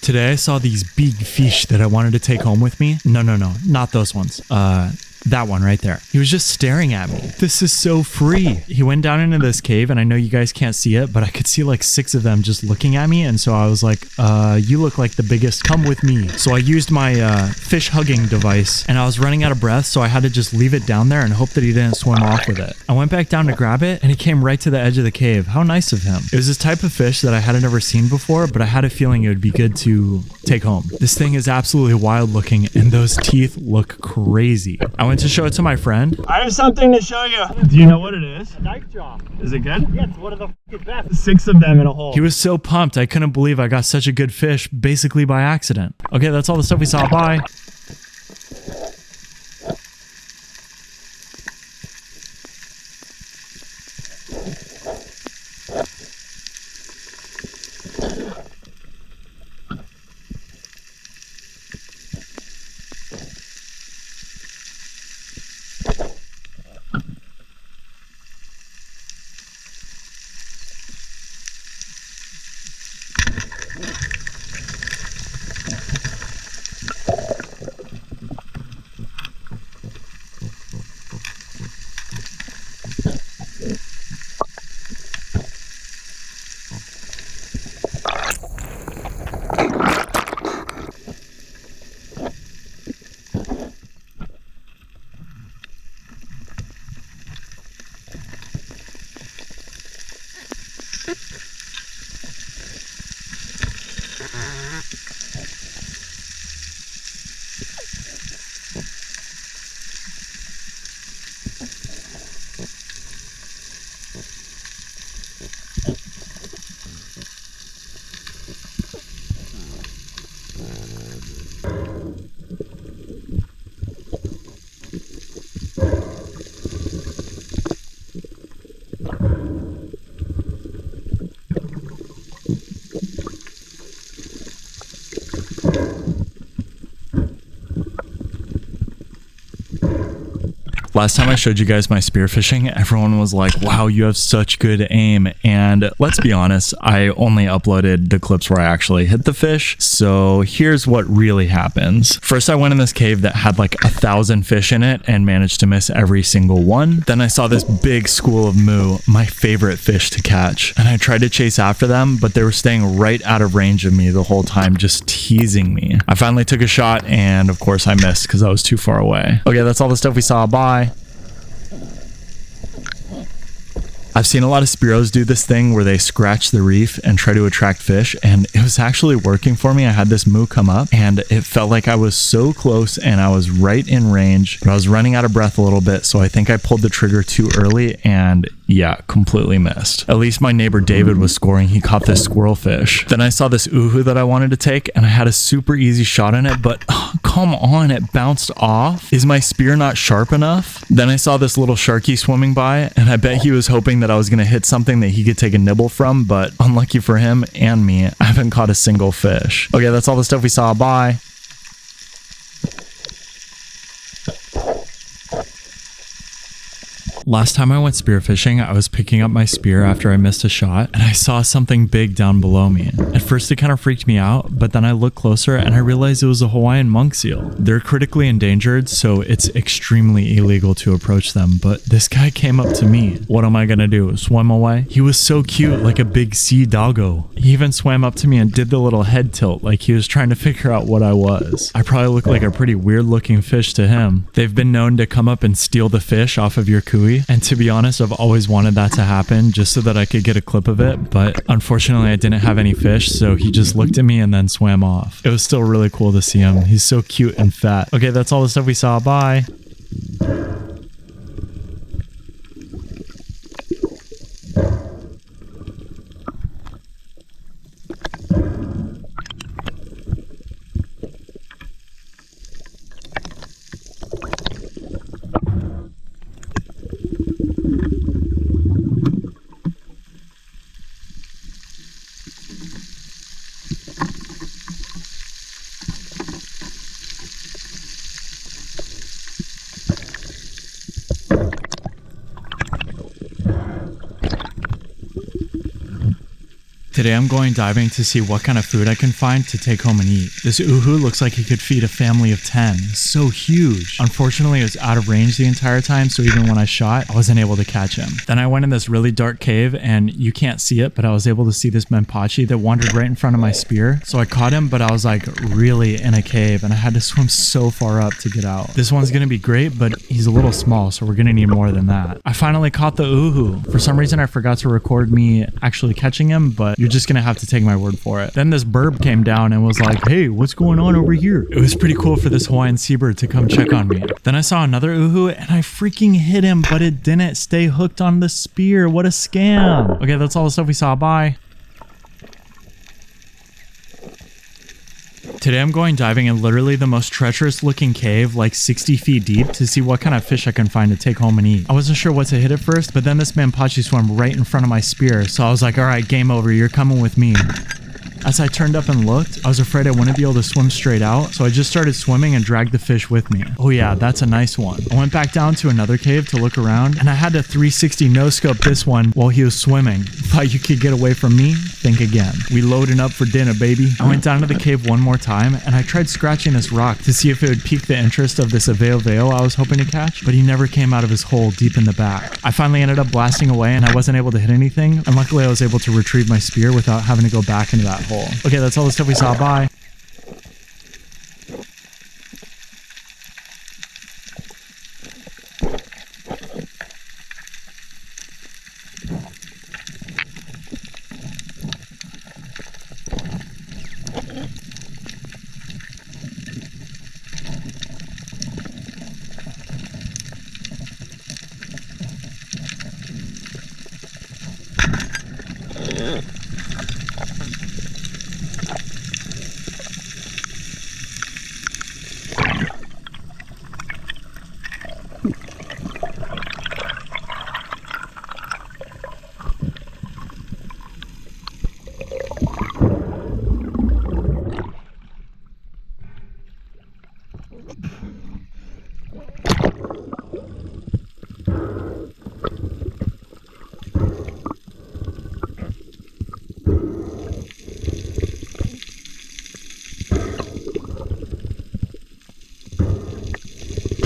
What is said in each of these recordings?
Today I saw these big fish that I wanted to take home with me. No, not those ones. That one right there. He was just staring at me. This is so free. He went down into this cave, and I know you guys can't see it, but I could see like 6 of them just looking at me. And so I was like, you look like the biggest. Come with me. So I used my fish hugging device, and I was running out of breath, so I had to just leave it down there and hope that he didn't swim off with it. I went back down to grab it, and he came right to the edge of the cave. How nice of him. It was this type of fish that I hadn't ever seen before, but I had a feeling it would be good to take home. This thing is absolutely wild looking, and those teeth look crazy. I went to show it to my friend. I have something to show you. Do you know what it is? A KnifeJaw. Is it good? Yeah, it's one of the best. 6 of them in a hole. He was so pumped. I couldn't believe I got such a good fish basically by accident. Okay, that's all the stuff we saw. Bye. Last time I showed you guys my spearfishing, everyone was like, wow, you have such good aim. And let's be honest, I only uploaded the clips where I actually hit the fish. So here's what really happens. First, I went in this cave that had like 1,000 fish in it and managed to miss every single one. Then I saw this big school of moo, my favorite fish to catch. And I tried to chase after them, but they were staying right out of range of me the whole time, just teasing me. I finally took a shot, and of course I missed because I was too far away. Okay, that's all the stuff we saw. Bye. I've seen a lot of Spearos do this thing where they scratch the reef and try to attract fish, and it was actually working for me. I had this moo come up, and it felt like I was so close and I was right in range, but I was running out of breath a little bit, so I think I pulled the trigger too early, and yeah, completely missed. At least my neighbor David was scoring. He caught this squirrelfish. Then I saw this uhu that I wanted to take, and I had a super easy shot on it, but come on, it bounced off. Is my spear not sharp enough? Then I saw this little sharky swimming by, and I bet he was hoping that I was going to hit something that he could take a nibble from, but unlucky for him and me, I haven't caught a single fish. Okay, that's all the stuff we saw. Bye. Last time I went spearfishing, I was picking up my spear after I missed a shot, and I saw something big down below me. At first it kind of freaked me out, but then I looked closer and I realized it was a Hawaiian monk seal. They're critically endangered, so it's extremely illegal to approach them, but this guy came up to me. What am I gonna do? Swim away? He was so cute, like a big sea doggo. He even swam up to me and did the little head tilt, like he was trying to figure out what I was. I probably looked like a pretty weird looking fish to him. They've been known to come up and steal the fish off of your kui. And to be honest, I've always wanted that to happen just so that I could get a clip of it, but unfortunately I didn't have any fish, so he just looked at me and then swam off. It was still really cool to see him. He's so cute and fat. Okay, that's all the stuff we saw. Bye. Today I'm going diving to see what kind of food I can find to take home and eat. This uhu looks like he could feed a family of 10. So huge. Unfortunately, it was out of range the entire time, so even when I shot, I wasn't able to catch him. Then I went in this really dark cave, and you can't see it, but I was able to see this menpachi that wandered right in front of my spear. So I caught him, but I was like really in a cave, and I had to swim so far up to get out. This one's gonna be great, but he's a little small, so we're gonna need more than that. I finally caught the uhu. For some reason, I forgot to record me actually catching him, but you're just gonna have to take my word for it. Then this burb came down and was like, hey, what's going on over here? It was pretty cool for this Hawaiian seabird to come check on me. Then I saw another uhu and I freaking hit him, but it didn't stay hooked on the spear. What a scam. Okay, that's all the stuff we saw. Bye. Today I'm going diving in literally the most treacherous looking cave, like 60 feet deep, to see what kind of fish I can find to take home and eat. I wasn't sure what to hit at first, but then this menpachi swam right in front of my spear, so I was like, alright, game over, you're coming with me. As I turned up and looked, I was afraid I wouldn't be able to swim straight out, so I just started swimming and dragged the fish with me. Oh yeah, that's a nice one. I went back down to another cave to look around, and I had to 360 no-scope this one while he was swimming. Thought you could get away from me? Think again. We loading up for dinner, baby. I went down to the cave one more time, and I tried scratching this rock to see if it would pique the interest of this aveo I was hoping to catch, but he never came out of his hole deep in the back. I finally ended up blasting away, and I wasn't able to hit anything, and luckily I was able to retrieve my spear without having to go back into that hole. Okay, that's all the stuff we saw. Bye.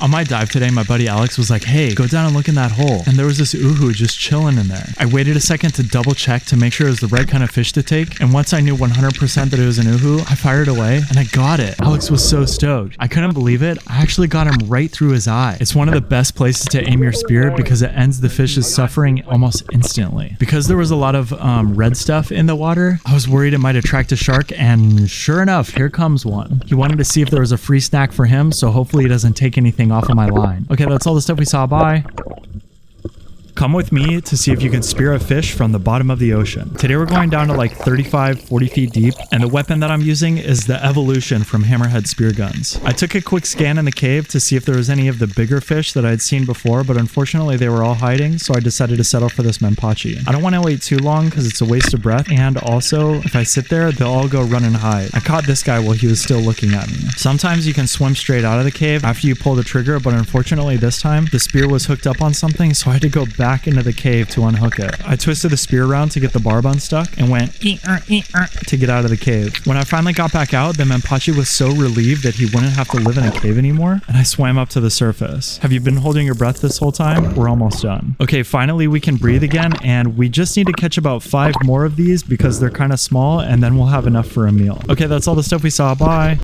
On my dive today, my buddy Alex was like, hey, go down and look in that hole. And there was this uhu just chilling in there. I waited a second to double check to make sure it was the right kind of fish to take. And once I knew 100% that it was an uhu, I fired away and I got it. Alex was so stoked. I couldn't believe it. I actually got him right through his eye. It's one of the best places to aim your spear because it ends the fish's suffering almost instantly. Because there was a lot of red stuff in the water, I was worried it might attract a shark, and sure enough, here comes one. He wanted to see if there was a free snack for him, so hopefully he doesn't take anything off of my line. Okay, that's all the stuff we saw. Bye. Come with me to see if you can spear a fish from the bottom of the ocean. Today we're going down to like 35, 40 feet deep, and the weapon that I'm using is the Evolution from Hammerhead Spear Guns. I took a quick scan in the cave to see if there was any of the bigger fish that I had seen before, but unfortunately they were all hiding, so I decided to settle for this menpachi. I don't want to wait too long because it's a waste of breath, and also, if I sit there, they'll all go run and hide. I caught this guy while he was still looking at me. Sometimes you can swim straight out of the cave after you pull the trigger, but unfortunately this time, the spear was hooked up on something, so I had to go back into the cave to unhook it. I twisted the spear around to get the barb unstuck and went to get out of the cave. When I finally got back out, the menpachi was so relieved that he wouldn't have to live in a cave anymore, and I swam up to the surface. Have you been holding your breath this whole time? We're almost done. Okay, finally we can breathe again, and we just need to catch about 5 more of these because they're kind of small, and then we'll have enough for a meal. Okay, that's all the stuff we saw. Bye.